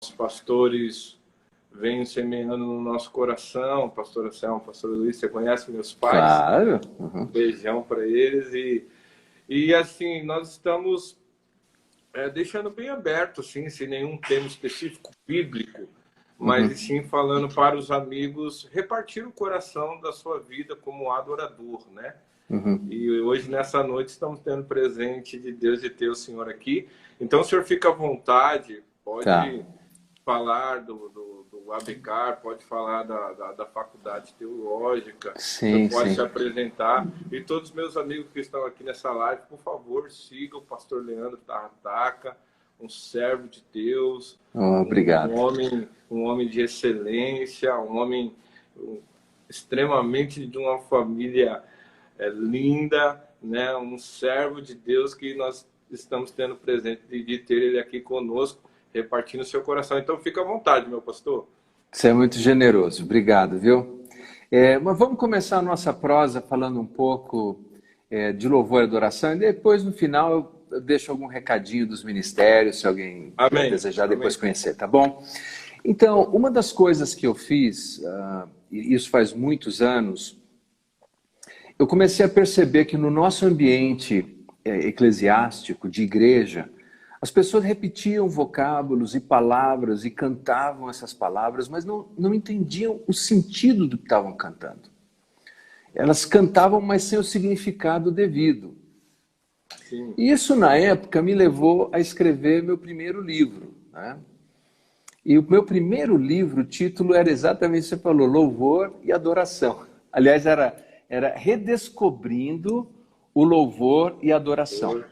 Os pastores vêm semeando no nosso coração, pastor Anselmo, pastor Luiz, você conhece meus pais? Claro. Um beijão para eles. E assim, nós estamos deixando bem aberto, assim, sem nenhum tema específico bíblico, mas sim falando para os amigos repartir o coração da sua vida como adorador, né? E hoje, nessa noite, estamos tendo presente de Deus e ter o Senhor aqui. Então, o senhor fica à vontade, pode falar do ABCAR, pode falar da faculdade teológica, sim, pode sim. se apresentar. E todos os meus amigos que estão aqui nessa live, por favor, sigam o pastor Leandro Tarrataca, um servo de Deus, obrigado. Um homem de excelência, um homem extremamente de uma família linda, né? Um servo de Deus que nós estamos tendo presente de ter ele aqui conosco, repartindo o seu coração. Então, fica à vontade, meu pastor. Você é muito generoso. Obrigado, viu? Mas vamos começar a nossa prosa falando um pouco de louvor e adoração, e depois, no final, eu deixo algum recadinho dos ministérios, se alguém desejar depois conhecer, tá bom? Então, uma das coisas que eu fiz, e isso faz muitos anos, eu comecei a perceber que no nosso ambiente eclesiástico, de igreja, as pessoas repetiam vocábulos e palavras e cantavam essas palavras, mas não entendiam o sentido do que estavam cantando. Elas cantavam, mas sem o significado devido. Sim. E isso, na época, me levou a escrever meu primeiro livro, né? E o meu primeiro livro, o título era exatamente o que você falou, Louvor e Adoração. Aliás, era Redescobrindo o Louvor e Adoração.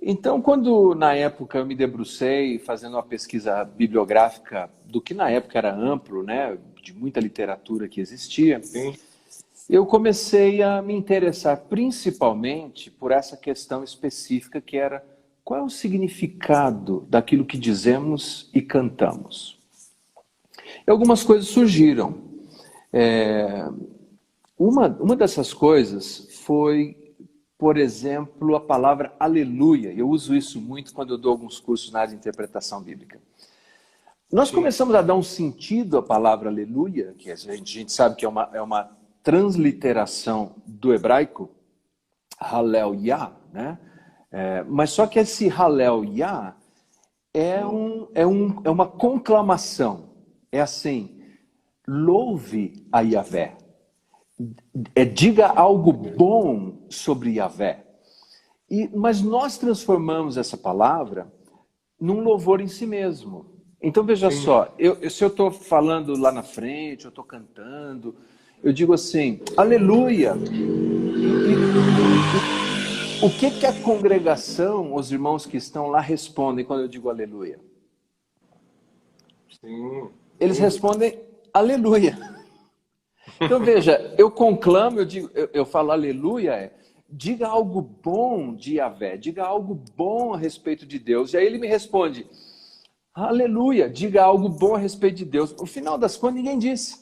Então, quando na época eu me debrucei fazendo uma pesquisa bibliográfica do que na época era amplo, né, de muita literatura que existia, Sim. eu comecei a me interessar principalmente por essa questão específica que era qual é o significado daquilo que dizemos e cantamos. E algumas coisas surgiram. Uma dessas coisas foi, por exemplo, a palavra aleluia. Eu uso isso muito quando eu dou alguns cursos na área de interpretação bíblica. Nós começamos a dar um sentido à palavra aleluia, que a gente sabe que é uma transliteração do hebraico, Hallel-Yah, né? Mas só que esse Hallel-Yah é uma conclamação. É assim, louve a Yahvé. Diga algo bom sobre Yahvé. Mas nós transformamos essa palavra num louvor em si mesmo. Então veja só, se eu estou falando lá na frente, eu estou cantando, eu digo assim, aleluia. O que a congregação, os irmãos que estão lá respondem quando eu digo aleluia? Sim. Eles respondem aleluia. Então veja, eu conclamo, eu falo aleluia, diga algo bom de Yahvé, diga algo bom a respeito de Deus. E aí ele me responde, aleluia, diga algo bom a respeito de Deus. No final das contas, ninguém disse.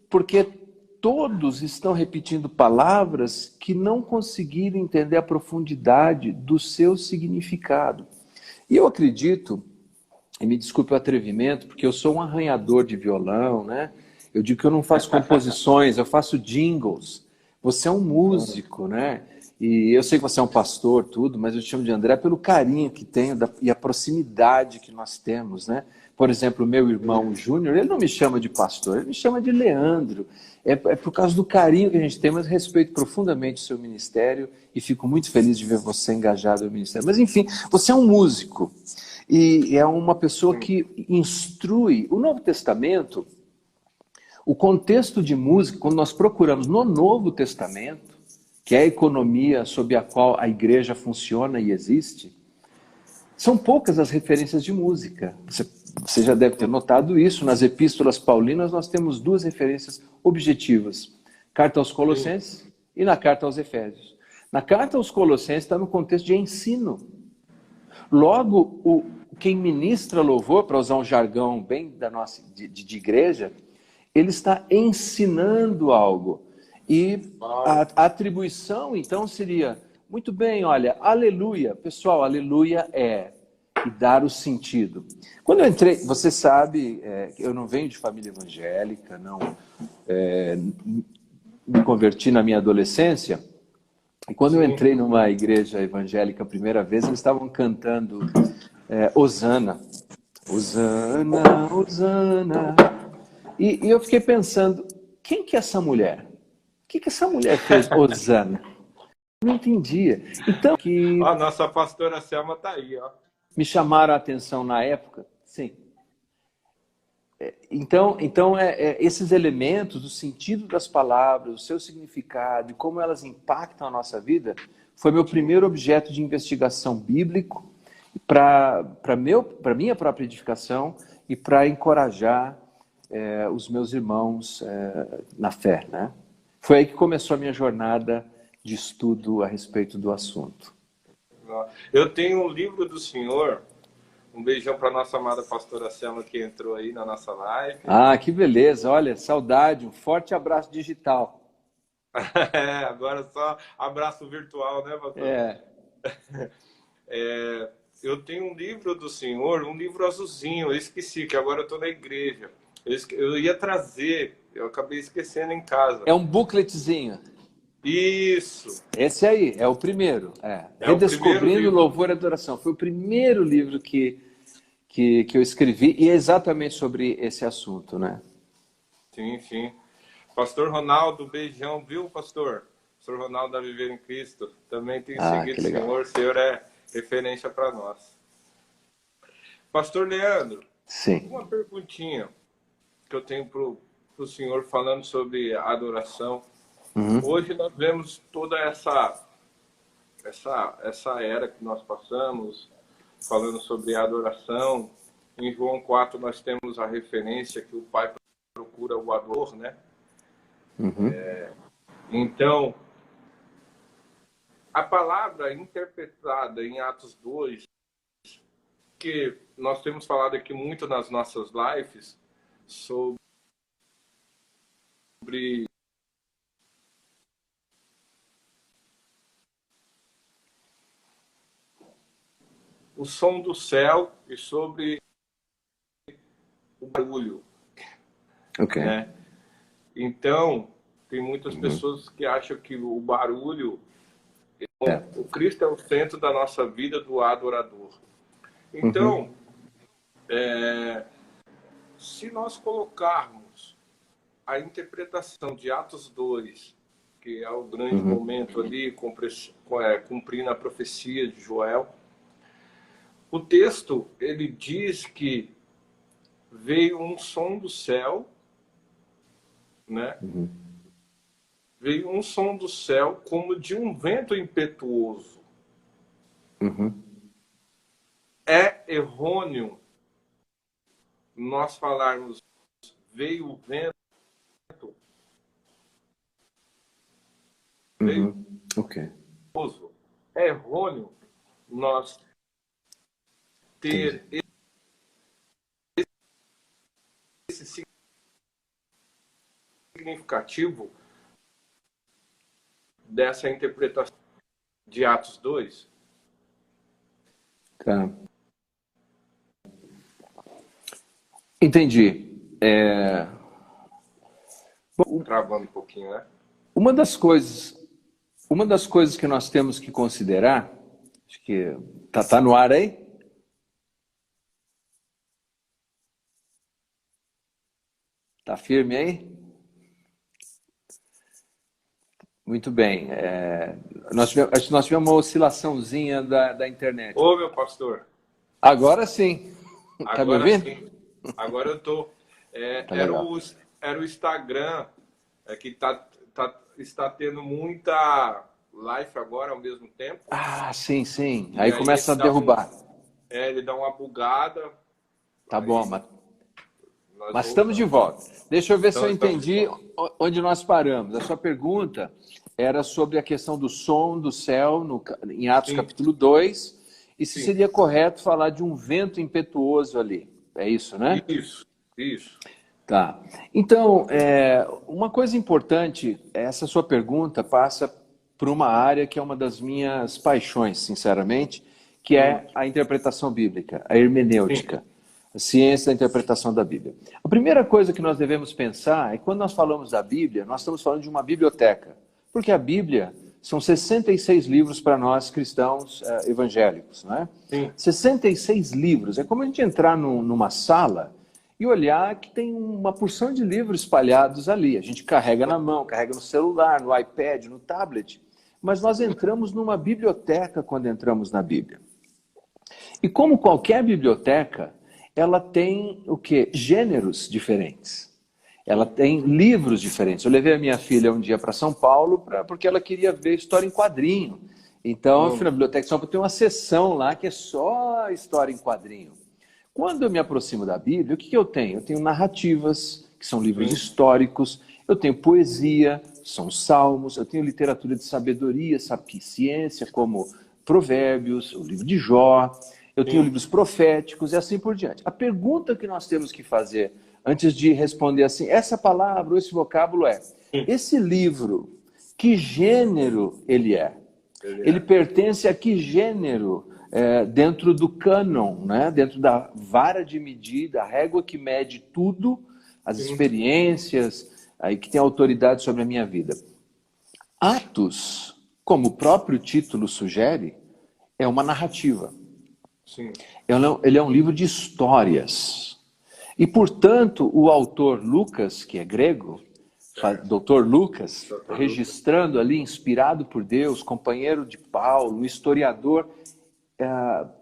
Porque todos estão repetindo palavras que não conseguiram entender a profundidade do seu significado. E eu acredito, e me desculpe o atrevimento, porque eu sou um arranhador de violão, né? Eu digo que eu não faço composições, eu faço jingles. Você é um músico, né? E eu sei que você é um pastor, tudo, mas eu te chamo de André pelo carinho que tenho e a proximidade que nós temos, né? Por exemplo, o meu irmão Júnior, ele não me chama de pastor, ele me chama de Leandro. É por causa do carinho que a gente tem, mas respeito profundamente o seu ministério e fico muito feliz de ver você engajado no ministério. Mas enfim, você é um músico e é uma pessoa que instrui. O Novo Testamento, o contexto de música, quando nós procuramos no Novo Testamento, que é a economia sob a qual a igreja funciona e existe, são poucas as referências de música. Você já deve ter notado isso. Nas epístolas paulinas nós temos duas referências objetivas. Carta aos Colossenses e na carta aos Efésios. Na carta aos Colossenses está no contexto de ensino. Logo, quem ministra louvor, para usar um jargão bem da nossa, de igreja, ele está ensinando algo. E a atribuição, então, seria, muito bem, olha, aleluia. Pessoal, aleluia e dar o sentido. Quando eu entrei, você sabe, eu não venho de família evangélica, não me converti na minha adolescência. E quando eu entrei numa igreja evangélica a primeira vez, eles estavam cantando Hosana. Hosana, Hosana. E eu fiquei pensando, quem que é essa mulher? O que essa mulher fez, Hosana? Eu não entendia. Então, que Ó, nossa pastora Selma tá aí, ó. me chamaram a atenção na época, sim. Então esses elementos, o sentido das palavras, o seu significado e como elas impactam a nossa vida, foi meu primeiro objeto de investigação bíblico para minha própria edificação e para encorajar os meus irmãos na fé, né? Foi aí que começou a minha jornada de estudo a respeito do assunto. Eu tenho um livro do senhor. Um beijão para nossa amada pastora Selma, que entrou aí na nossa live. Ah, que beleza. Olha, saudade. Um forte abraço digital. Agora só abraço virtual, né, pastor? Eu tenho um livro do senhor, um livro azulzinho. Eu esqueci, que agora eu estou na igreja. Eu ia trazer, eu acabei esquecendo em casa. É um bookletzinho. Isso. Esse aí, é o primeiro. É o Redescobrindo primeiro Louvor e Adoração. Foi o primeiro livro que eu escrevi e é exatamente sobre esse assunto, né? Sim, sim. Pastor Ronaldo, beijão, viu, pastor? Pastor Ronaldo da Viver em Cristo. Também tem seguido o senhor é referência para nós. Pastor Leandro, sim. Uma perguntinha que eu tenho para o senhor falando sobre a adoração. Hoje nós vemos toda essa era que nós passamos, falando sobre a adoração. Em João 4 nós temos a referência que o Pai procura o adorador, né? Então, a palavra interpretada em Atos 2, que nós temos falado aqui muito nas nossas lives, sobre o som do céu e sobre o barulho. Ok. Né? Então, tem muitas pessoas que acham que o barulho... O Cristo é o centro da nossa vida do adorador. Então, se nós colocarmos a interpretação de Atos 2, que é o grande momento ali, cumprindo a profecia de Joel, o texto, ele diz que veio um som do céu, né? Veio um som do céu como de um vento impetuoso. É errôneo nós falarmos veio o vento, veio é errôneo nós ter esse significativo dessa interpretação de Atos 2? Tá. Entendi. Travando um pouquinho, né? Uma das coisas que nós temos que considerar, acho que tá no ar aí? Tá firme aí? Muito bem. Acho que nós tivemos uma oscilaçãozinha da internet. Ô, meu pastor. Agora sim. Tá me ouvindo? Sim. Agora eu tô. Era o Instagram que está tendo muita live agora ao mesmo tempo. Ah, sim. Aí começa a derrubar. Ele dá uma bugada. Tá bom, mas estamos de volta. Deixa eu ver se eu entendi onde nós paramos. A sua pergunta era sobre a questão do som do céu em Atos capítulo 2, e se seria correto falar de um vento impetuoso ali. É isso, né? Isso. Tá. Então, uma coisa importante, essa sua pergunta passa por uma área que é uma das minhas paixões, sinceramente, que é a interpretação bíblica, a hermenêutica, a ciência da interpretação da Bíblia. A primeira coisa que nós devemos pensar é que quando nós falamos da Bíblia, nós estamos falando de uma biblioteca, porque a Bíblia são 66 livros para nós cristãos evangélicos, não é? Sim. 66 livros. É como a gente entrar numa sala e olhar que tem uma porção de livros espalhados ali. A gente carrega na mão, carrega no celular, no iPad, no tablet, mas nós entramos numa biblioteca quando entramos na Bíblia. E como qualquer biblioteca, ela tem o quê? Gêneros diferentes. Ela tem livros diferentes. Eu levei a minha filha um dia para São Paulo porque ela queria ver história em quadrinho. Então, eu fui na Biblioteca de São Paulo, tem uma seção lá que é só história em quadrinho. Quando eu me aproximo da Bíblia, o que eu tenho? Eu tenho narrativas, que são livros históricos, eu tenho poesia, são salmos, eu tenho literatura de sabedoria, ciência, como Provérbios, o livro de Jó, eu tenho livros proféticos e assim por diante. A pergunta que nós temos que fazer antes de responder assim, essa palavra ou esse vocábulo esse livro, que gênero ele é? Ele pertence a que gênero dentro do cânon, né? Dentro da vara de medida, a régua que mede tudo, as experiências, aí que tem autoridade sobre a minha vida. Atos, como o próprio título sugere, é uma narrativa. Sim. Ele é um livro de histórias. E, portanto, o autor Lucas, que é grego, doutor Lucas, registrando ali, inspirado por Deus, companheiro de Paulo, um historiador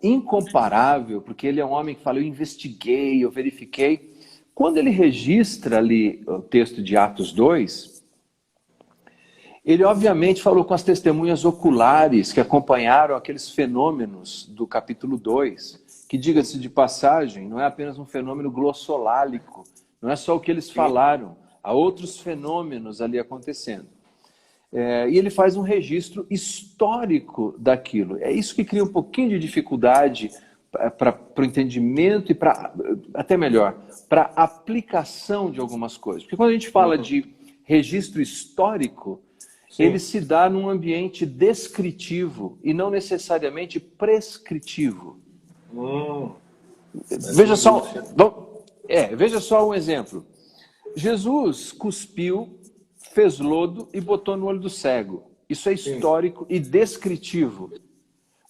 incomparável, porque ele é um homem que fala, eu investiguei, eu verifiquei. Quando ele registra ali o texto de Atos 2, ele obviamente falou com as testemunhas oculares que acompanharam aqueles fenômenos do capítulo 2, que, diga-se de passagem, não é apenas um fenômeno glossolálico, não é só o que eles falaram, há outros fenômenos ali acontecendo. E ele faz um registro histórico daquilo. É isso que cria um pouquinho de dificuldade para o entendimento e até melhor, para a aplicação de algumas coisas. Porque quando a gente fala de registro histórico, ele se dá num ambiente descritivo e não necessariamente prescritivo. Veja só um exemplo. Jesus cuspiu, fez lodo e botou no olho do cego. Isso é histórico e descritivo,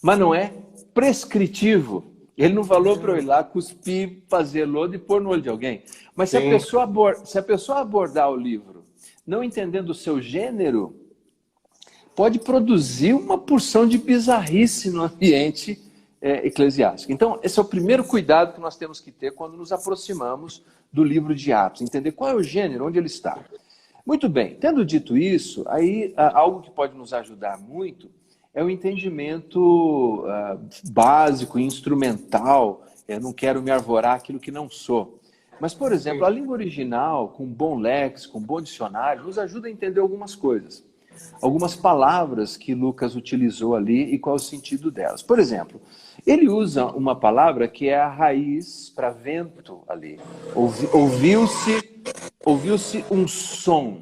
mas não é prescritivo. Ele não falou para eu ir lá cuspir, fazer lodo e pôr no olho de alguém. Mas se a pessoa abordar o livro não entendendo o seu gênero, pode produzir uma porção de bizarrice no ambiente eclesiástico. Então, esse é o primeiro cuidado que nós temos que ter quando nos aproximamos do livro de Atos. Entender qual é o gênero, onde ele está. Muito bem, tendo dito isso, aí algo que pode nos ajudar muito é o entendimento básico, instrumental. Eu não quero me arvorar aquilo que não sou. Mas, por exemplo, a língua original, com bom léxico, com bom dicionário, nos ajuda a entender algumas coisas. Algumas palavras que Lucas utilizou ali e qual é o sentido delas. Por exemplo, ele usa uma palavra que é a raiz para vento ali. Ouviu-se um som.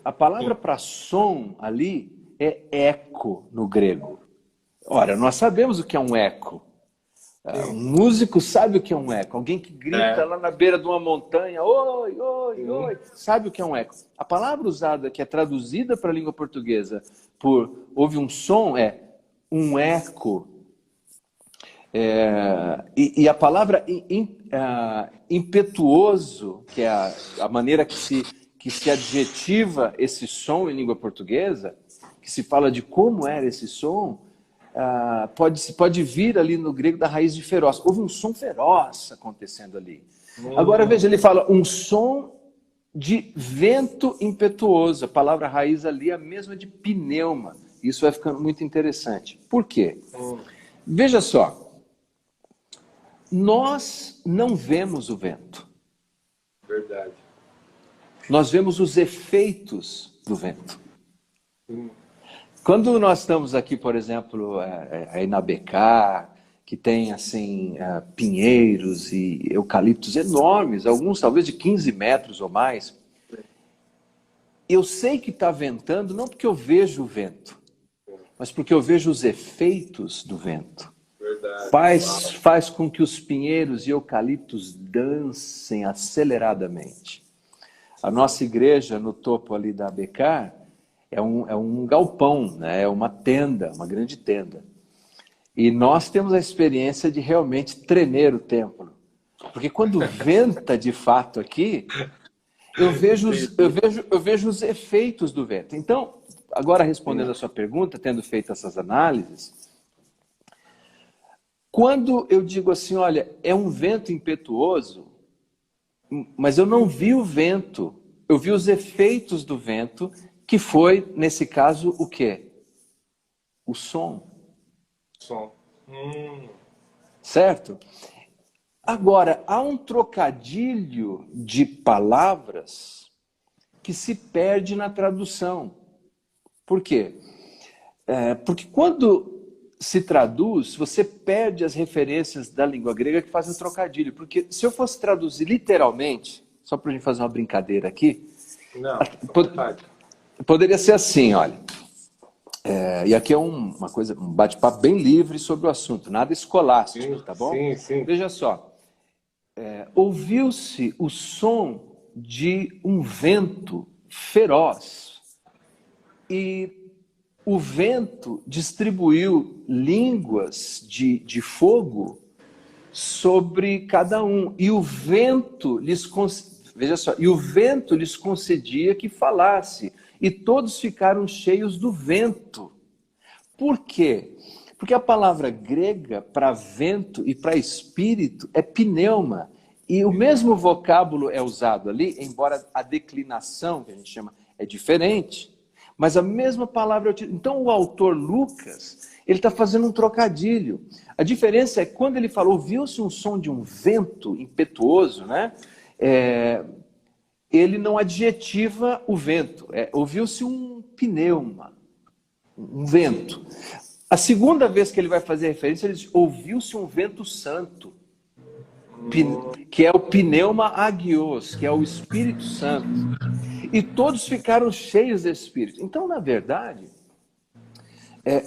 A palavra para som ali é eco no grego. Ora, nós sabemos o que é um eco. Um músico sabe o que é um eco. Alguém que grita lá na beira de uma montanha, oi, oi, oi, sabe o que é um eco. A palavra usada, que é traduzida para a língua portuguesa por houve um som, é um eco. E a palavra impetuoso, que é a maneira que se adjetiva esse som em língua portuguesa, que se fala de como era esse som, pode vir ali no grego da raiz de feroz. Houve um som feroz acontecendo ali. Agora veja, ele fala um som de vento impetuoso. A palavra raiz ali é a mesma de pneuma. Isso vai ficando muito interessante. Por quê? Veja só. Nós não vemos o vento. Verdade. Nós vemos os efeitos do vento. Quando nós estamos aqui, por exemplo, aí na BK, que tem assim pinheiros e eucaliptos enormes, alguns talvez de 15 metros ou mais, eu sei que está ventando não porque eu vejo o vento, mas porque eu vejo os efeitos do vento. verdade. Faz com que os pinheiros e eucaliptos dancem aceleradamente. A nossa igreja, no topo ali da Becar, é um galpão, né? É uma tenda, uma grande tenda. E nós temos a experiência de realmente tremer o templo. Porque quando venta de fato aqui, eu vejo os efeitos do vento. Então, agora respondendo a sua pergunta, tendo feito essas análises, quando eu digo assim, olha, é um vento impetuoso, mas eu não vi o vento, eu vi os efeitos do vento, que foi, nesse caso, o quê? O som. Som. Certo? Agora, há um trocadilho de palavras que se perde na tradução. Por quê? Porque quando se traduz, você perde as referências da língua grega que fazem trocadilho. Porque se eu fosse traduzir literalmente, só para a gente fazer uma brincadeira aqui, Não, poderia ser assim, olha. E aqui é uma coisa, um bate-papo bem livre sobre o assunto, nada escolástico, tá bom? Sim. Veja só. Ouviu-se o som de um vento feroz e o vento distribuiu línguas de fogo sobre cada um e o vento veja só, e o vento lhes concedia que falasse e todos ficaram cheios do vento. Por quê? Porque a palavra grega para vento e para espírito é pneuma. E o mesmo vocábulo é usado ali, embora a declinação, que a gente chama, é diferente, mas a mesma palavra é utilizada. Então o autor Lucas, ele está fazendo um trocadilho. A diferença é que quando ele falou, ouviu-se um som de um vento impetuoso, né? Ele não adjetiva o vento, ouviu-se um pneuma, um vento. A segunda vez que ele vai fazer referência, ele diz, ouviu-se um vento santo, que é o pneuma agios, que é o Espírito Santo. E todos ficaram cheios desse Espírito. Então, na verdade,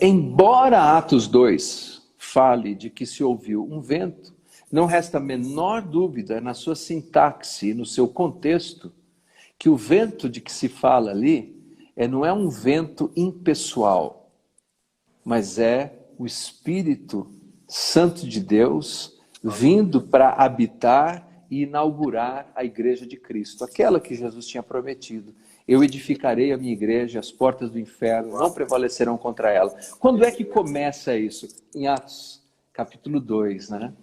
embora Atos 2 fale de que se ouviu um vento, não resta a menor dúvida na sua sintaxe, no seu contexto, que o vento de que se fala ali não é um vento impessoal, mas é o Espírito Santo de Deus vindo para habitar e inaugurar a igreja de Cristo, aquela que Jesus tinha prometido. Eu edificarei a minha igreja, as portas do inferno não prevalecerão contra ela. Quando é que começa isso? Em Atos, capítulo 2, né?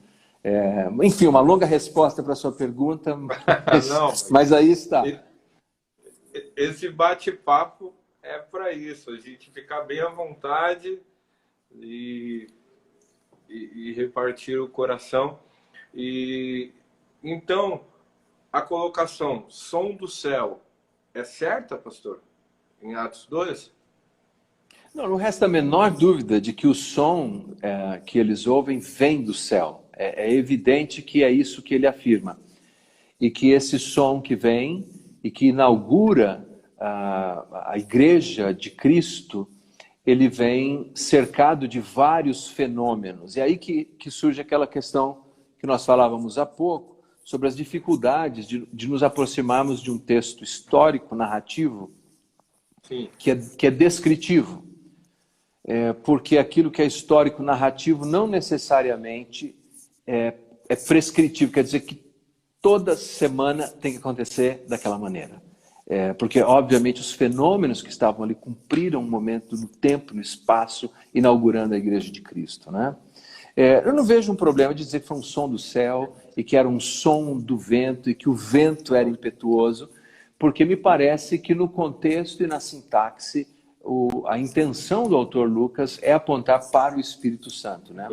Enfim, uma longa resposta para a sua pergunta, mas aí está. Esse bate-papo é para isso, a gente ficar bem à vontade e repartir o coração. E então, a colocação som do céu é certa, pastor? Em Atos 2? Não resta a menor dúvida de que o som que eles ouvem vem do céu. É evidente que é isso que ele afirma. E que esse som que vem e que inaugura a igreja de Cristo, ele vem cercado de vários fenômenos. E aí que surge aquela questão que nós falávamos há pouco, sobre as dificuldades de nos aproximarmos de um texto histórico, narrativo, que é descritivo. Porque aquilo que é histórico, narrativo, não necessariamente é prescritivo, quer dizer que toda semana tem que acontecer daquela maneira. Porque, obviamente, os fenômenos que estavam ali cumpriram um momento no tempo, no espaço, inaugurando a Igreja de Cristo, né? Eu não vejo um problema de dizer que foi um som do céu e que era um som do vento e que o vento era impetuoso, porque me parece que no contexto e na sintaxe a intenção do autor Lucas é apontar para o Espírito Santo, né?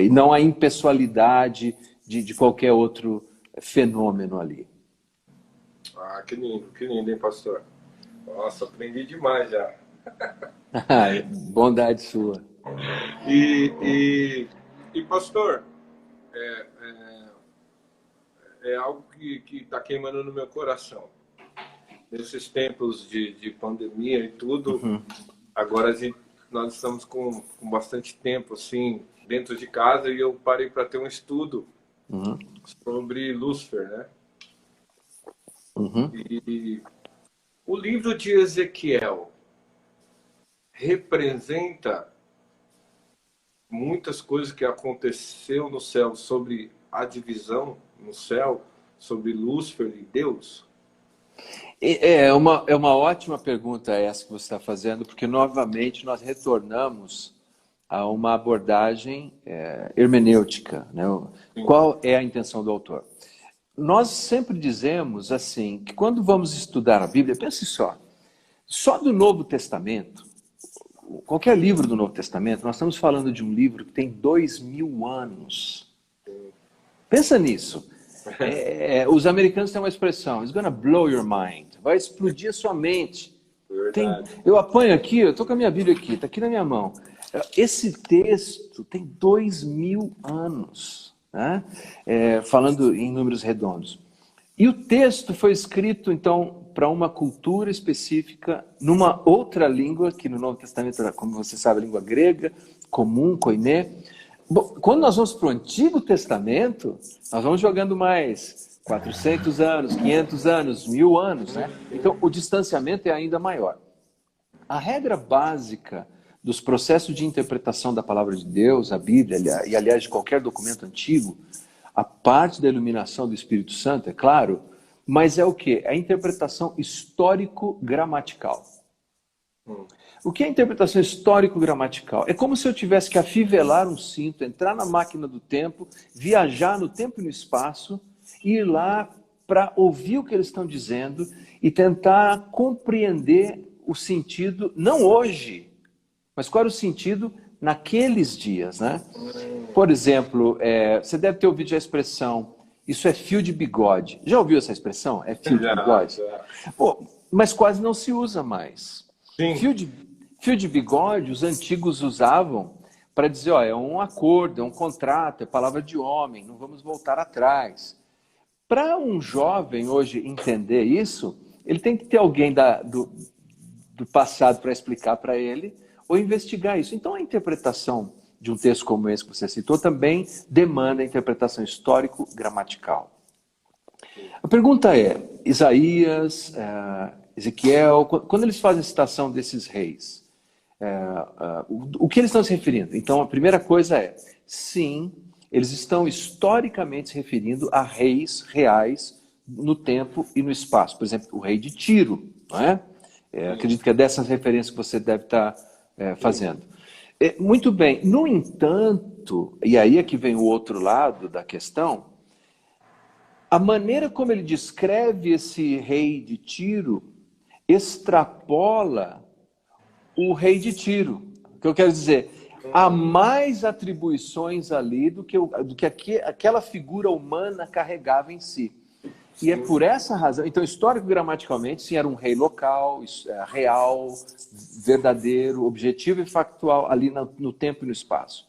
E não a impessoalidade de qualquer outro fenômeno ali. Ah, que lindo, hein, pastor? Nossa, aprendi demais já. Bondade sua. E pastor, é algo que está queimando no meu coração. Nesses tempos de pandemia e tudo, agora nós estamos com bastante tempo, assim, dentro de casa e eu parei para ter um estudo Uhum. sobre Lúcifer, né? Uhum. E o livro de Ezequiel representa muitas coisas que aconteceu no céu sobre a divisão no céu, sobre Lúcifer e Deus. É uma ótima pergunta essa que você está fazendo, porque novamente nós retornamos a uma abordagem hermenêutica, né? Sim. Qual é a intenção do autor? Nós sempre dizemos assim, que quando vamos estudar a Bíblia, pense só do Novo Testamento, qualquer livro do Novo Testamento, nós estamos falando de um livro que tem 2000 anos. Pensa nisso. Os americanos têm uma expressão, it's gonna blow your mind, vai explodir a sua mente. Verdade. Eu apanho aqui, eu estou com a minha Bíblia aqui, está aqui na minha mão. Esse texto tem 2000 anos, né? Falando em números redondos. E o texto foi escrito, então, para uma cultura específica, numa outra língua, que no Novo Testamento, como você sabe, a língua grega, comum, koiné. Bom, quando nós vamos para o Antigo Testamento, nós vamos jogando mais 400 anos, 500 anos, 1000 anos, né? Então, o distanciamento é ainda maior. A regra básica dos processos de interpretação da palavra de Deus, a Bíblia, e aliás de qualquer documento antigo, a parte da iluminação do Espírito Santo, é claro, mas é o quê? É a interpretação histórico-gramatical. O que é a interpretação histórico-gramatical? É como se eu tivesse que afivelar um cinto, entrar na máquina do tempo, viajar no tempo e no espaço, ir lá para ouvir o que eles estão dizendo e tentar compreender o sentido, não hoje, mas qual era o sentido naqueles dias, né? Por exemplo, você deve ter ouvido a expressão, isso é fio de bigode. Já ouviu essa expressão? É fio de bigode? Pô, mas quase não se usa mais. Sim. Fio de bigode, os antigos usavam para dizer, ó, é um acordo, é um contrato, é palavra de homem, não vamos voltar atrás. Para um jovem hoje entender isso, ele tem que ter alguém do passado para explicar para ele ou investigar isso. Então, a interpretação de um texto como esse que você citou também demanda a interpretação histórico-gramatical. A pergunta é, Isaías, Ezequiel, quando eles fazem a citação desses reis, o que eles estão se referindo? Então, a primeira coisa é, sim, eles estão historicamente se referindo a reis reais no tempo e no espaço. Por exemplo, o rei de Tiro, não é? Acredito que é dessas referências que você deve estar fazendo. Muito bem. No entanto, e aí é que vem o outro lado da questão, a maneira como ele descreve esse rei de Tiro extrapola o rei de Tiro. O que eu quero dizer, há mais atribuições ali do que aquela figura humana carregava em si. E é por essa razão, então, histórico-gramaticalmente, sim, era um rei local, real, verdadeiro, objetivo e factual ali no tempo e no espaço.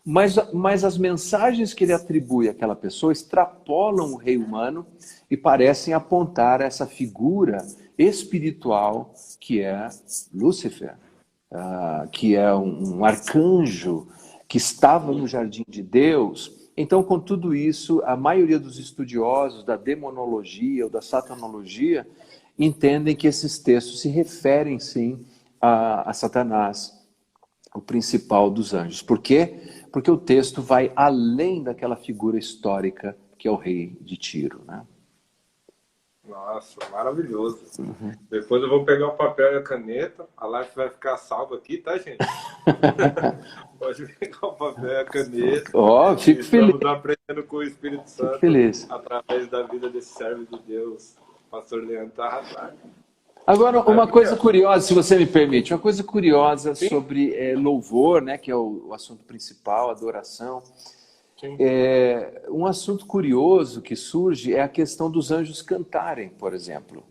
Mas as mensagens que ele atribui àquela pessoa extrapolam o rei humano e parecem apontar essa figura espiritual que é Lúcifer, que é um arcanjo que estava no jardim de Deus. Então, com tudo isso, a maioria dos estudiosos da demonologia ou da satanologia entendem que esses textos se referem, sim, a Satanás, o principal dos anjos. Por quê? Porque o texto vai além daquela figura histórica que é o rei de Tiro, né? Nossa, maravilhoso. Depois eu vou pegar o papel e a caneta. A live vai ficar salva aqui, tá, gente? Pode pegar o papel e a caneta. Ó, fico feliz. Estamos aprendendo com o Espírito Santo através da vida desse servo de Deus, pastor Leandro Tarrazade. Agora, uma coisa curiosa, se você me permite, uma coisa curiosa sobre louvor, né, que é o assunto principal, adoração. Um assunto curioso que surge é a questão dos anjos cantarem, por exemplo.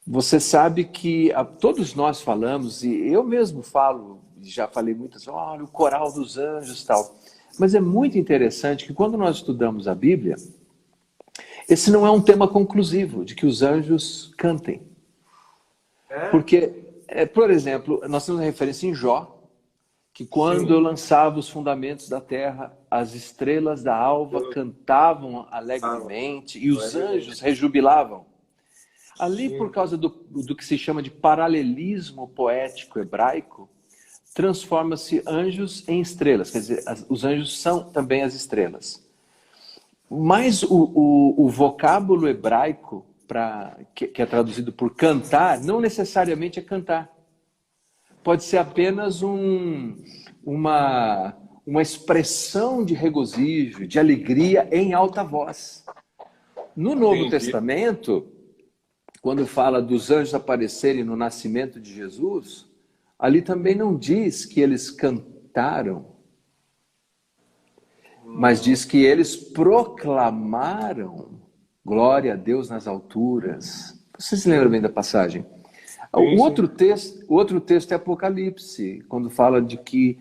Você sabe que todos nós falamos, e eu mesmo falo, já falei muitas vezes, olha, o coral dos anjos e tal. Mas é muito interessante que quando nós estudamos a Bíblia, esse não é um tema conclusivo, de que os anjos cantem. Porque, por exemplo, nós temos uma referência em Jó, que quando Sim. eu lançava os fundamentos da terra, as estrelas da alva cantavam Ah, alegremente e não é os verdade. anjos rejubilavam. Ali, por Sim, causa do que se chama de paralelismo poético hebraico, transforma-se anjos em estrelas. Quer dizer, os anjos são também as estrelas. Mas o vocábulo hebraico, que é traduzido por cantar, não necessariamente é cantar. Pode ser apenas uma expressão de regozijo, de alegria em alta voz. No Novo entendi. Testamento, quando fala dos anjos aparecerem no nascimento de Jesus, ali também não diz que eles cantaram, mas Hum, diz que eles proclamaram glória a Deus nas alturas. Você se lembra sim, bem da passagem? sim, sim. O outro texto é Apocalipse, quando fala de que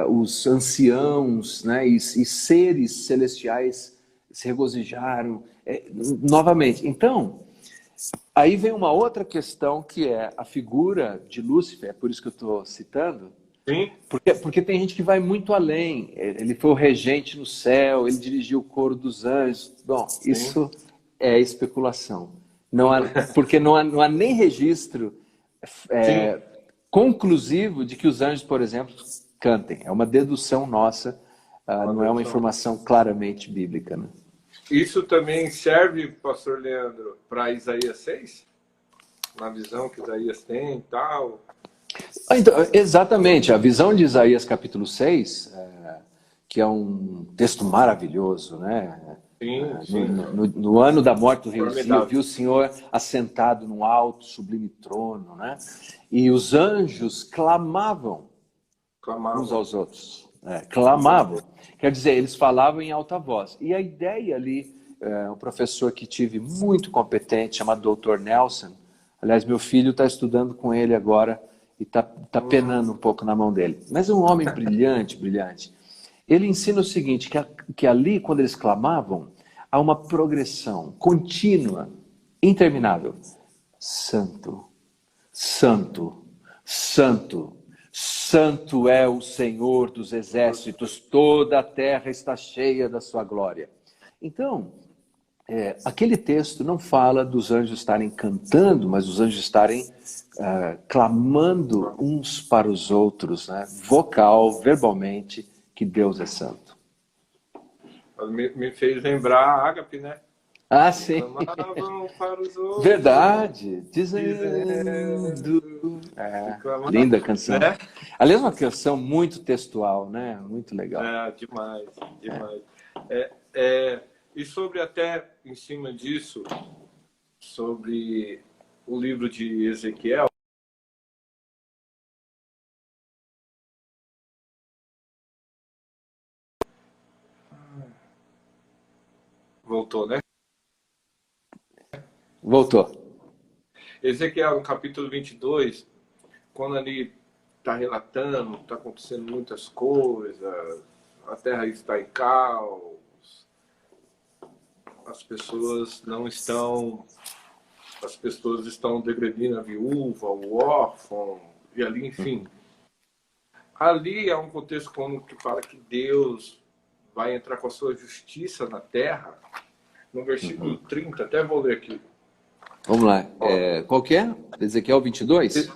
os anciãos, né, e seres celestiais se regozijaram novamente. Então, aí vem uma outra questão que é a figura de Lúcifer, é por isso que eu estou citando, Sim, porque tem gente que vai muito além. Ele foi o regente no céu, ele dirigiu o coro dos anjos. Bom, sim. isso é especulação. Não há, porque não há nem registro Sim, conclusivo de que os anjos, por exemplo, cantem. É uma dedução nossa, uma não é uma dedução. informação claramente bíblica. Né? Isso também serve, pastor Leandro, para Isaías 6? Na visão que Isaías tem e tal. Então, exatamente, a visão de Isaías capítulo 6, que é um texto maravilhoso, né? Sim, sim. No ano da morte do rei Uzias, Formidável. viu o Senhor assentado num alto, sublime trono, né? E os anjos clamavam uns Clamavam. aos outros. Clamavam. Quer dizer, eles falavam em alta voz. E a ideia ali, um professor que tive muito competente, chamado Dr. Nelson, aliás, meu filho está estudando com ele agora e tá penando um pouco na mão dele. Mas é um homem brilhante, brilhante. Ele ensina o seguinte, que ali, quando eles clamavam, há uma progressão contínua, interminável. Santo, Santo, Santo, Santo é o Senhor dos exércitos, toda a terra está cheia da sua glória. Então, aquele texto não fala dos anjos estarem cantando, mas os anjos estarem clamando uns para os outros, né? Vocal, verbalmente, que Deus é santo. Me fez lembrar a Ágape, né? Ah, E sim, clamavam para os outros, verdade, dizendo. dizendo. E clamavam, Linda canção. né? Aliás, uma canção muito textual, né? Muito legal. É, demais, demais. E sobre até em cima disso, sobre o livro de Ezequiel, voltou, né? Voltou. Ezequiel, no capítulo 22, quando ele está relatando, está acontecendo muitas coisas, a terra está em caos, as pessoas não estão, as pessoas estão degredindo a viúva, o órfão, e ali, enfim. Ali é um contexto como que fala que Deus vai entrar com a sua justiça na terra, no versículo 30, até vou ler aqui. Vamos lá. Ó, Qual que é? Ezequiel 22?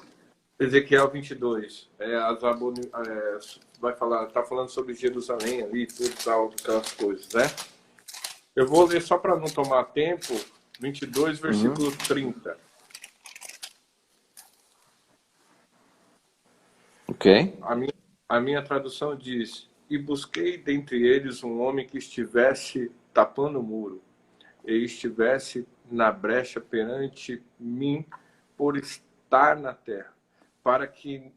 Ezequiel 22, vai falar, tá falando sobre Jerusalém ali, tudo tal, aquelas coisas, né? Eu vou ler só para não tomar tempo, 22, versículo 30. Ok. A minha tradução diz: E busquei dentre eles um homem que estivesse tapando o muro, e estivesse na brecha perante mim por estar na terra, para que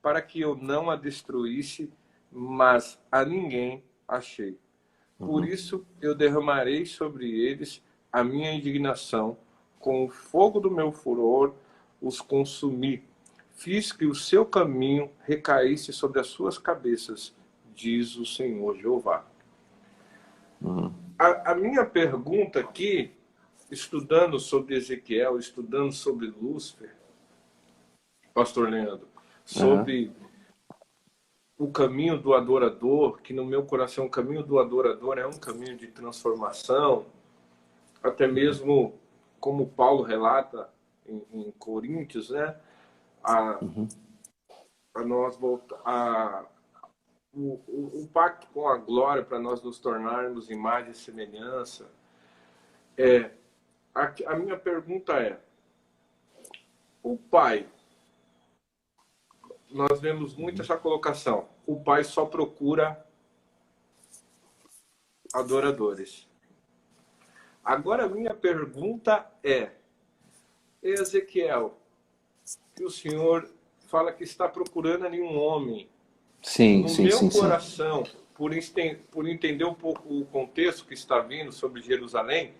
para que eu não a destruísse, mas a ninguém achei. Por isso eu derramarei sobre eles a minha indignação, com o fogo do meu furor os consumi. Fiz que o seu caminho recaísse sobre as suas cabeças, diz o Senhor Jeová. A minha pergunta aqui, estudando sobre Ezequiel, estudando sobre Lúcifer, pastor Leandro, Aham. sobre o caminho do adorador, que no meu coração o caminho do adorador é um caminho de transformação, até mesmo como Paulo relata em Coríntios, né? A, a nós voltar o pacto com a glória para nós nos tornarmos imagem e semelhança. A minha pergunta é: o pai, nós vemos muito essa colocação, o pai só procura adoradores. Agora a minha pergunta é: Ezequiel, que o Senhor fala que está procurando ali um homem. Sim, No sim, meu sim, sim. coração, por entender um pouco o contexto que está vindo sobre Jerusalém,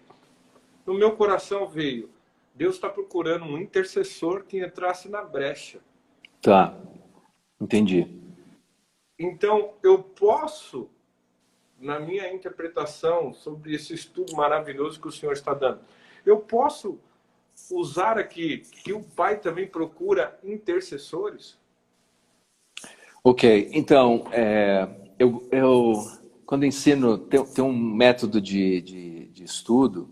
no meu coração veio: Deus está procurando um intercessor que entrasse na brecha. Tá, entendi. Então, eu posso, na minha interpretação sobre esse estudo maravilhoso que o Senhor está dando, eu posso usar aqui que o Pai também procura intercessores? Ok, então, eu quando ensino, tem um método de estudo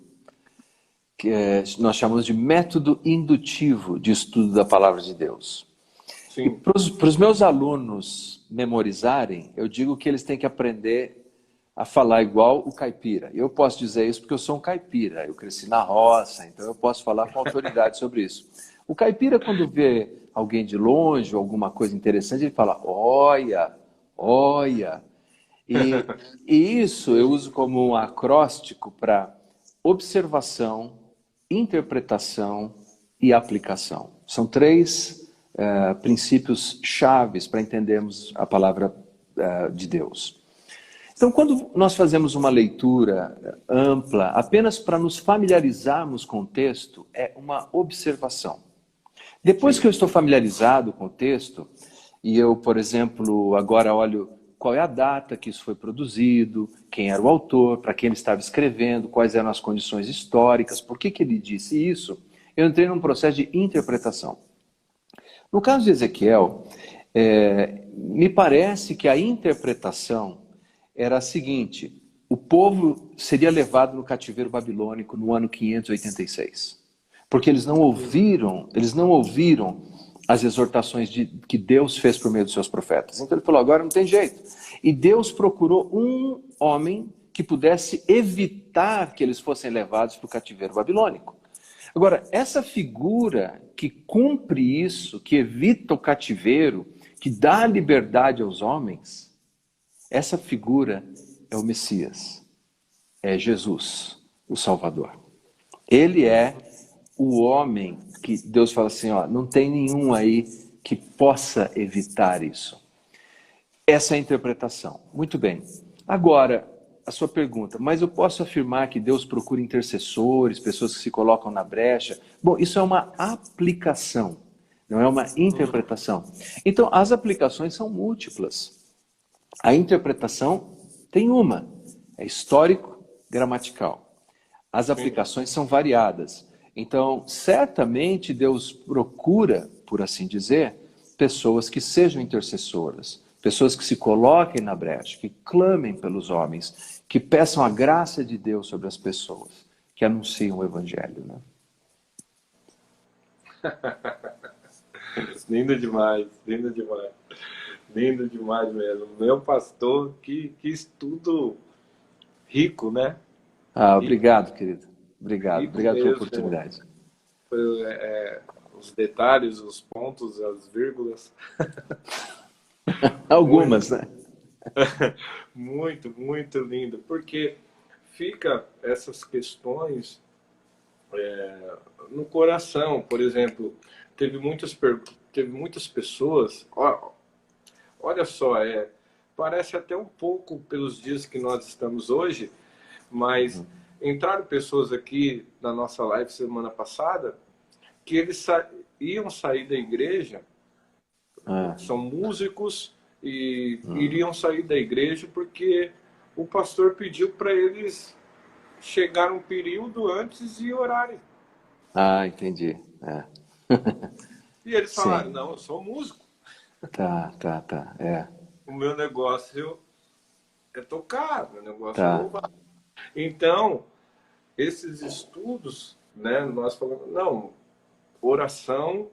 que nós chamamos de método indutivo de estudo da Palavra de Deus. E Sim. para os meus alunos memorizarem, eu digo que eles têm que aprender a falar igual o caipira. Eu posso dizer isso porque eu sou um caipira, eu cresci na roça, então eu posso falar com autoridade sobre isso. O caipira, quando vê alguém de longe, ou alguma coisa interessante, ele fala: olha, olha. E isso eu uso como um acróstico para observação, interpretação e aplicação. São três princípios chaves para entendermos a palavra de Deus. Então, quando nós fazemos uma leitura ampla, apenas para nos familiarizarmos com o texto, é uma observação. Depois que eu estou familiarizado com o texto, e eu, por exemplo, agora olho qual é a data que isso foi produzido, quem era o autor, para quem ele estava escrevendo, quais eram as condições históricas, por que ele disse isso, eu entrei num processo de interpretação. No caso de Ezequiel, me parece que a interpretação era a seguinte: o povo seria levado no cativeiro babilônico no ano 586. Porque eles não ouviram as exortações que Deus fez por meio dos seus profetas. Então ele falou: agora não tem jeito. E Deus procurou um homem que pudesse evitar que eles fossem levados para o cativeiro babilônico. Agora, essa figura que cumpre isso, que evita o cativeiro, que dá liberdade aos homens, essa figura é o Messias, é Jesus, o Salvador. Ele é o homem que Deus fala assim: ó, não tem nenhum aí que possa evitar isso. Essa é a interpretação. Muito bem. Agora, a sua pergunta: mas eu posso afirmar que Deus procura intercessores, pessoas que se colocam na brecha? Bom, isso é uma aplicação, não é uma interpretação. Então, as aplicações são múltiplas. A interpretação tem uma, é histórico-gramatical. As aplicações são variadas. Então, certamente Deus procura, por assim dizer, pessoas que sejam intercessoras, pessoas que se coloquem na brecha, que clamem pelos homens, que peçam a graça de Deus sobre as pessoas, que anunciam o Evangelho. Né? Lindo demais, lindo demais. Lindo demais mesmo. Meu pastor, que estudo rico, né? Ah, Rico, obrigado, querido. Obrigado, rico obrigado pela mesmo. oportunidade. Os detalhes, os pontos, as vírgulas. Muito, Algumas, né? muito, muito lindo. Porque fica essas questões no coração. Por exemplo, teve muitas pessoas. Olha só, parece até um pouco pelos dias que nós estamos hoje, mas entraram pessoas aqui na nossa live semana passada que eles iam sair da igreja, Ah, são músicos e iriam sair da igreja porque o pastor pediu para eles chegar um período antes e orarem. entendi. É. E eles falaram: Sim, não, eu sou músico. tá. É. o meu negócio é tocar, meu negócio é Tá. louvar. Então, esses estudos, né, nós falamos, não, oração,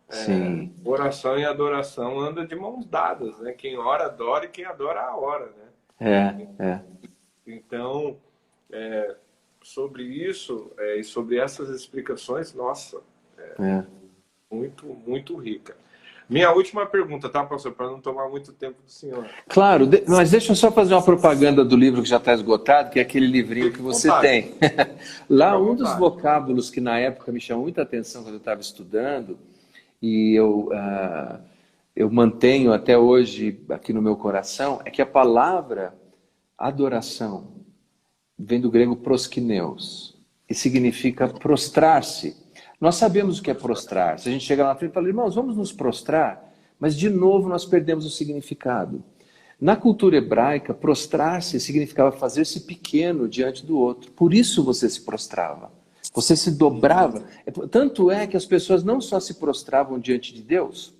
Sim. oração e adoração andam de mãos dadas, né? Quem ora adora e quem adora a ora, né? É. Então, sobre isso e sobre essas explicações, nossa, É. muito, muito rica. Minha última pergunta, tá, pastor? Para não tomar muito tempo do senhor. Claro, mas deixa eu só fazer uma propaganda do livro que já está esgotado, que é aquele livrinho que Fique à você vontade. tem. Fique à Lá, um dos vontade. vocábulos que na época me chamou muita atenção quando eu estava estudando, e eu mantenho até hoje aqui no meu coração, é que a palavra adoração vem do grego proskineus, e significa prostrar-se. Nós sabemos o que é prostrar. Se a gente chega lá na frente e fala, irmãos, vamos nos prostrar, mas de novo nós perdemos o significado. Na cultura hebraica, prostrar-se significava fazer-se pequeno diante do outro. Por isso você se prostrava. Você se dobrava. Tanto é que as pessoas não só se prostravam diante de Deus,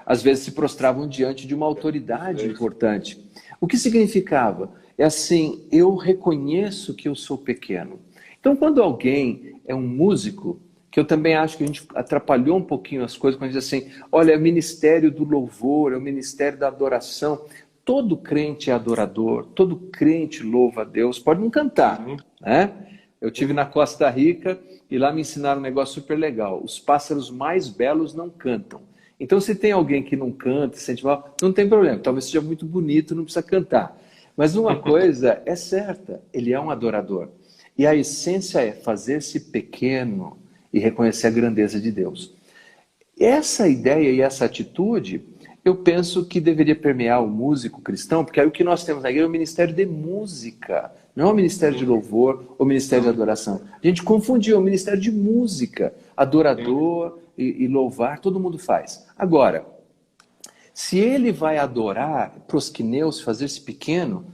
às vezes se prostravam diante de uma autoridade importante. O que significava? É assim, eu reconheço que eu sou pequeno. Então, quando alguém é um músico, que eu também acho que a gente atrapalhou um pouquinho as coisas, quando diz assim, olha, é o ministério do louvor, é o ministério da adoração. Todo crente é adorador, todo crente louva a Deus, pode não cantar, né? Eu tive na Costa Rica e lá me ensinaram um negócio super legal. Os pássaros mais belos não cantam. Então, se tem alguém que não canta, se sente mal, não tem problema. Talvez seja muito bonito, não precisa cantar. Mas uma coisa é certa, ele é um adorador. E a essência é fazer-se pequeno e reconhecer a grandeza de Deus. Essa ideia e essa atitude, eu penso que deveria permear o músico cristão, porque aí o que nós temos na igreja é o ministério de música, não é o ministério de louvor ou o ministério de adoração. A gente confundiu, é o ministério de música, adorador e louvar, todo mundo faz. Agora, se ele vai adorar, prosquineus, fazer-se pequeno,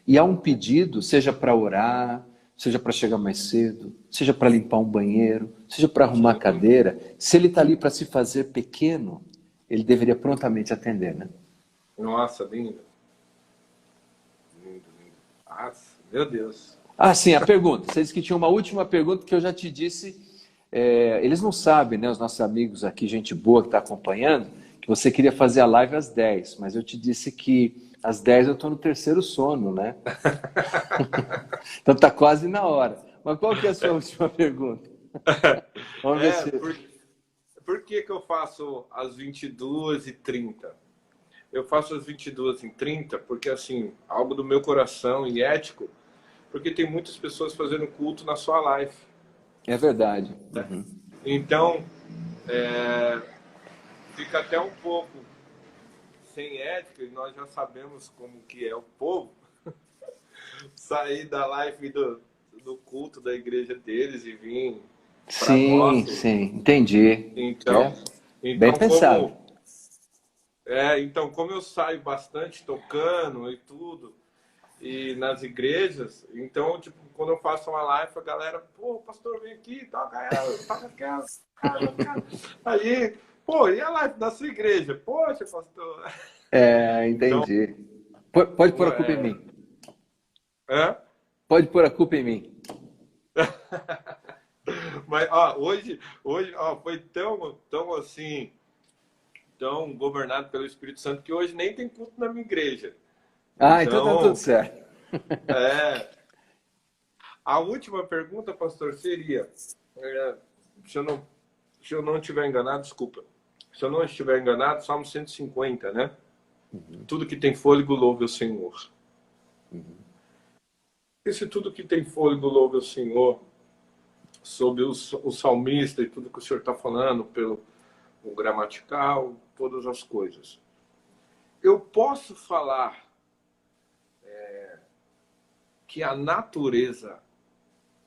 e há um pedido, seja para orar, seja para chegar mais cedo, seja para limpar um banheiro, seja para arrumar a cadeira, se ele está ali para se fazer pequeno, ele deveria prontamente atender, né? Nossa, lindo. Lindo, lindo. Nossa, meu Deus. Ah, sim, a pergunta. Você disse que tinha uma última pergunta que eu já te disse. Eles não sabem, né, os nossos amigos aqui, gente boa que está acompanhando, que você queria fazer a live às 10, mas eu te disse que às 10 eu estou no terceiro sono, né? Então está quase na hora. Mas qual que é a sua última pergunta? Vamos ver se... Por que eu faço às 22h30? Eu faço às 22h30 porque, assim, algo do meu coração e ético, porque tem muitas pessoas fazendo culto na sua live. É verdade. Uhum. Então, fica até um pouco sem ética, e nós já sabemos como que é o povo, sair da live do culto da igreja deles e vir para Sim, nós. sim, entendi. Então, bem pensado. Então, como eu saio bastante tocando e tudo, e nas igrejas, então, tipo, quando eu faço uma live, a galera, pô, pastor, vem aqui, toca ela, toca aquela. Aí, pô, e a live da sua igreja? Poxa, pastor. Entendi. Então, pode pôr a culpa em mim. Pode pôr a culpa em mim. Mas, hoje foi tão assim, tão governado pelo Espírito Santo, que hoje nem tem culto na minha igreja. Então tá tudo certo. A última pergunta, pastor, seria, se eu não estiver enganado, desculpa, se eu não estiver enganado, Salmo 150, né? Uhum. Tudo que tem fôlego, louve o Senhor. Uhum. E se tudo que tem fôlego, louve o Senhor, sobre o salmista e tudo que o senhor está falando, pelo o gramatical, todas as coisas, eu posso falar que a natureza,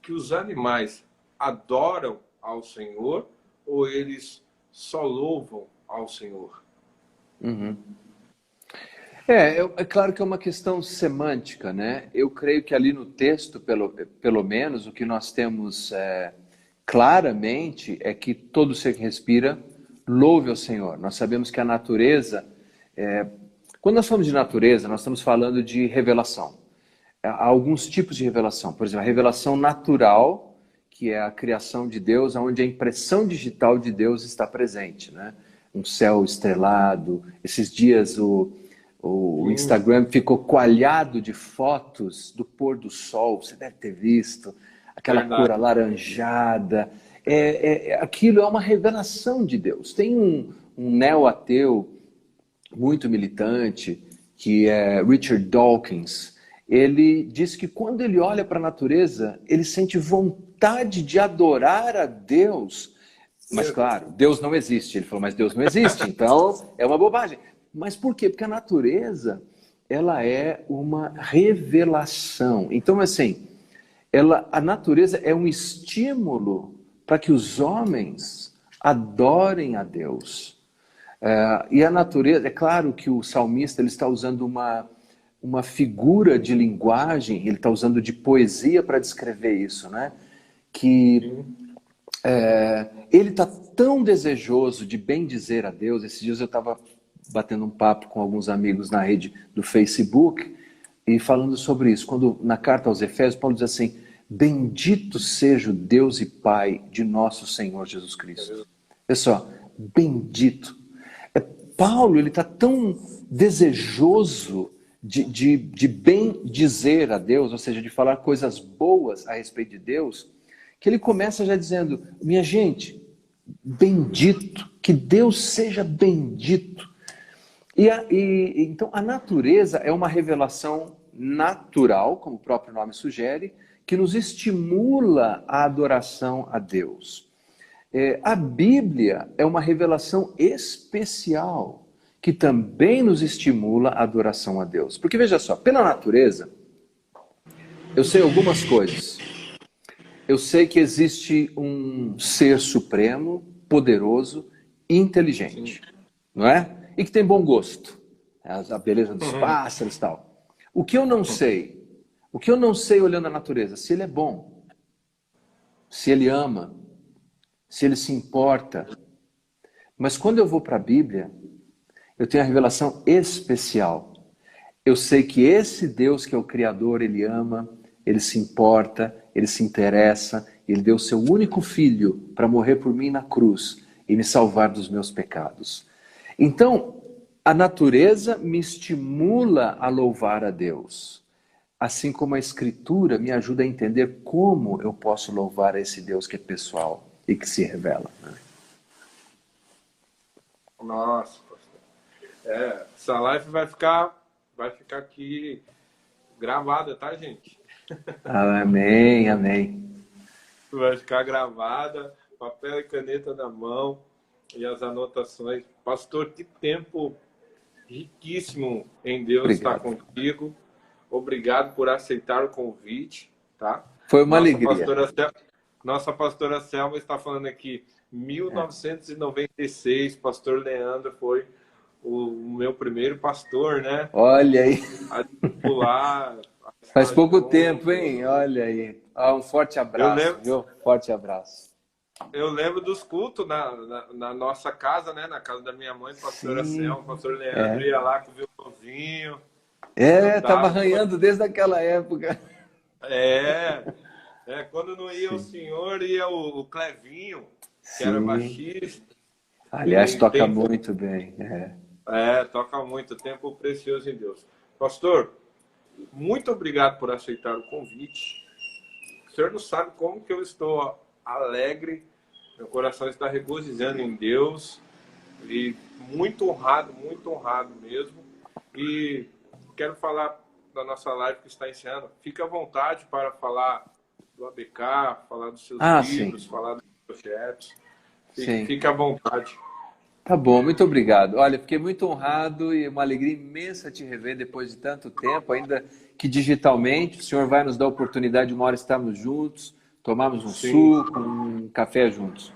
que os animais adoram ao Senhor, ou eles só louvam ao Senhor? Uhum. É claro que é uma questão semântica, né? Eu creio que ali no texto, pelo menos, o que nós temos claramente é que todo ser que respira louve ao Senhor. Nós sabemos que a natureza Quando nós falamos de natureza, nós estamos falando de revelação. Há alguns tipos de revelação. Por exemplo, a revelação natural, que é a criação de Deus, onde a impressão digital de Deus está presente, né? Um céu estrelado. Esses dias o Instagram ficou coalhado de fotos do pôr do sol. Você deve ter visto aquela cor alaranjada. Aquilo é uma revelação de Deus. Tem um neo-ateu muito militante, que é Richard Dawkins. Ele diz que quando ele olha para a natureza, ele sente vontade de adorar a Deus. Mas claro, Deus não existe. Ele falou, mas Deus não existe, então é uma bobagem. Mas por quê? Porque a natureza, ela é uma revelação. Então, assim, a natureza é um estímulo para que os homens adorem a Deus. E a natureza, é claro que o salmista ele está usando uma figura de linguagem, ele está usando de poesia para descrever isso, né? Que ele está tão desejoso de bem dizer a Deus. Esses dias eu estava batendo um papo com alguns amigos na rede do Facebook e falando sobre isso. Quando na carta aos Efésios, Paulo diz assim: bendito seja o Deus e Pai de nosso Senhor Jesus Cristo. Pessoal, bendito. Paulo, ele está tão desejoso de bem dizer a Deus, ou seja, de falar coisas boas a respeito de Deus, que ele começa já dizendo: minha gente, bendito, que Deus seja bendito. Então a natureza é uma revelação natural, como o próprio nome sugere, que nos estimula a adoração a Deus. A Bíblia é uma revelação especial, que também nos estimula a adoração a Deus. Porque veja só, pela natureza, eu sei algumas coisas. Eu sei que existe um ser supremo, poderoso, inteligente, não é? E que tem bom gosto. A beleza dos pássaros e tal. O que eu não sei olhando a natureza, se ele é bom, se ele ama, se ele se importa. Mas quando eu vou para a Bíblia, eu tenho a revelação especial. Eu sei que esse Deus que é o Criador, ele ama, ele se importa, ele se interessa, ele deu seu único filho para morrer por mim na cruz e me salvar dos meus pecados. Então, a natureza me estimula a louvar a Deus, assim como a Escritura me ajuda a entender como eu posso louvar a esse Deus que é pessoal e que se revela. Nossa, pastor. Essa live vai ficar aqui gravada, tá, gente? Amém, amém. Vai ficar gravada, papel e caneta na mão e as anotações. Pastor, que tempo riquíssimo em Deus estar contigo. Obrigado por aceitar o convite, tá? Foi uma alegria. Nossa pastora Selma está falando aqui, 1996, pastor Leandro foi o meu primeiro pastor, né? Olha aí. A discipular. Faz pouco tempo, hein? Olha aí. Um forte abraço, viu? Forte abraço. Eu lembro dos cultos na nossa casa, né? Na casa da minha mãe, pastora Selma, pastor Leandro ia lá com o violãozinho. Estava arranhando desde aquela época. Quando não ia o senhor, ia o Clevinho, que era baixista. Aliás, toca muito bem. Toca muito. Tempo precioso em Deus. Pastor, muito obrigado por aceitar o convite. O senhor não sabe como que eu estou alegre. Meu coração está regozijando em Deus. E muito honrado mesmo. E quero falar da nossa live que está encerrando. Fique à vontade para falar do ABK, falar dos seus livros, falar dos projetos. Fique à vontade. Tá bom, muito obrigado. Olha, fiquei muito honrado e uma alegria imensa te rever depois de tanto tempo, ainda que digitalmente. O senhor vai nos dar a oportunidade de uma hora estarmos juntos, tomarmos um suco, um café juntos.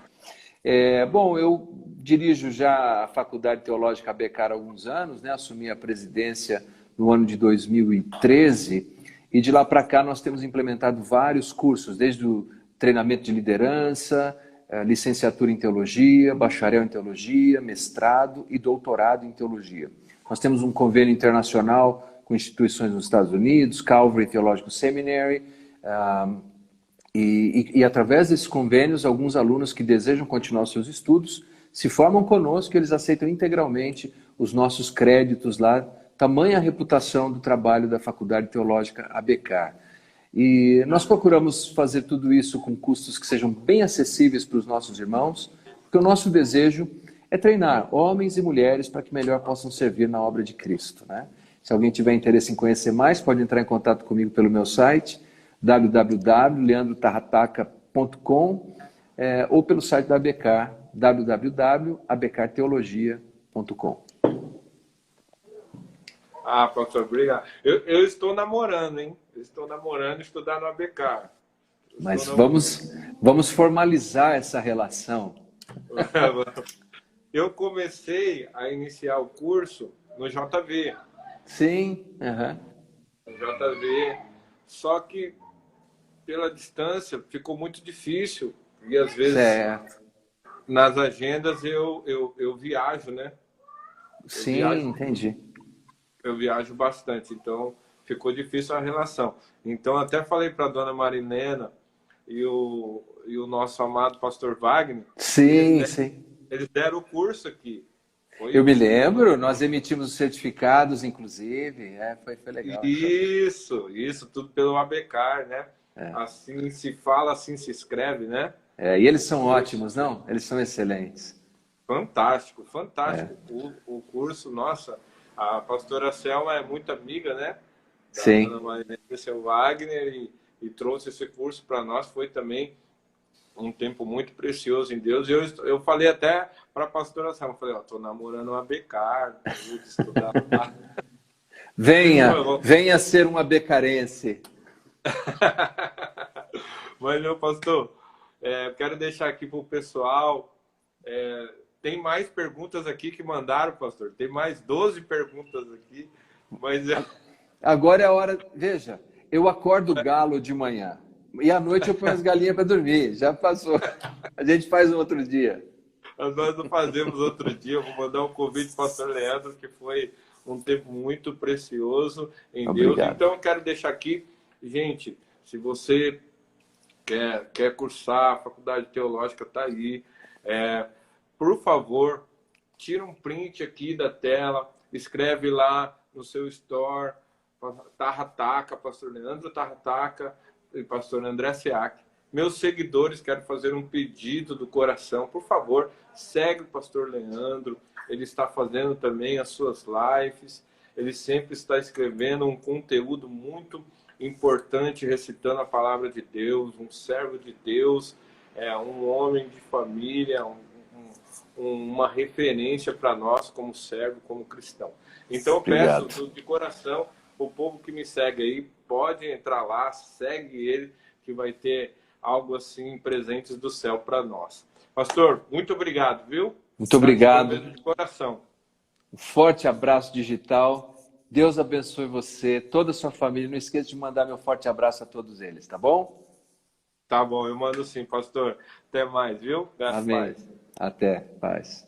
Bom, eu dirijo já a Faculdade Teológica ABK há alguns anos, né? Assumi a presidência no ano de 2013 e de lá para cá nós temos implementado vários cursos, desde o treinamento de liderança, licenciatura em teologia, bacharel em teologia, mestrado e doutorado em teologia. Nós temos um convênio internacional com instituições nos Estados Unidos, Calvary Theological Seminary, e através desses convênios, alguns alunos que desejam continuar os seus estudos se formam conosco, eles aceitam integralmente os nossos créditos lá, tamanha a reputação do trabalho da Faculdade Teológica ABECAR. E nós procuramos fazer tudo isso com custos que sejam bem acessíveis para os nossos irmãos, porque o nosso desejo é treinar homens e mulheres para que melhor possam servir na obra de Cristo, né? Se alguém tiver interesse em conhecer mais, pode entrar em contato comigo pelo meu site, www.leandrotarrataca.com, ou pelo site da ABECAR, www.abecarteologia.com. Ah, pastor, obrigado. Eu estou namorando, hein? Eu estou namorando estudar no ABECAR. Mas vamos formalizar essa relação. Eu comecei a iniciar o curso no JV. Sim, No JV, só que pela distância ficou muito difícil. E às vezes nas agendas eu viajo, né? Entendi. Eu viajo bastante, então ficou difícil a relação. Então até falei para a dona Marilena e o nosso amado pastor Wagner. Sim. Eles deram o curso aqui. Eu me lembro, nós emitimos os certificados, inclusive, foi legal. Isso, tudo pelo ABECAR, né? Assim se fala, assim se escreve, né? E eles são ótimos, não? Eles são excelentes. Fantástico. O curso, nossa, a pastora Selma é muito amiga, né? Sim. Da Marilene e seu Wagner e trouxe esse curso para nós, foi também um tempo muito precioso em Deus. Eu falei até para a pastora Selma, falei, estou namorando uma ABECAR, vou estudar lá. Venha ser um abecarense. Mas, meu pastor, quero deixar aqui para o pessoal, tem mais perguntas aqui que mandaram, pastor, tem mais 12 perguntas aqui, mas... Agora é a hora, veja, eu acordo o galo de manhã. E à noite eu ponho as galinhas para dormir. Já passou. A gente faz um outro dia. Nós não fazemos outro dia. Eu vou mandar um convite para o pastor Leandro, que foi um tempo muito precioso em Obrigado. Deus. Então, eu quero deixar aqui, gente, se você quer cursar, a faculdade teológica está aí. Por favor, tira um print aqui da tela, escreve lá no seu store, Tarrataca, pastor Leandro Tarrataca, e pastor André Seac. Meus seguidores, quero fazer um pedido do coração. Por favor, segue o pastor Leandro. Ele está fazendo também as suas lives. Ele sempre está escrevendo um conteúdo muito importante, recitando a palavra de Deus. Um servo de Deus, um homem de família, uma referência para nós como servo, como cristão. Então, eu peço de coração, o povo que me segue aí, pode entrar lá, segue ele, que vai ter algo assim, presentes do céu para nós. Pastor, muito obrigado, viu? Muito obrigado. De coração. Um forte abraço digital. Deus abençoe você, toda a sua família. Não esqueça de mandar meu forte abraço a todos eles, tá bom? Tá bom, eu mando sim, pastor. Até mais, viu? Amém. Até, paz.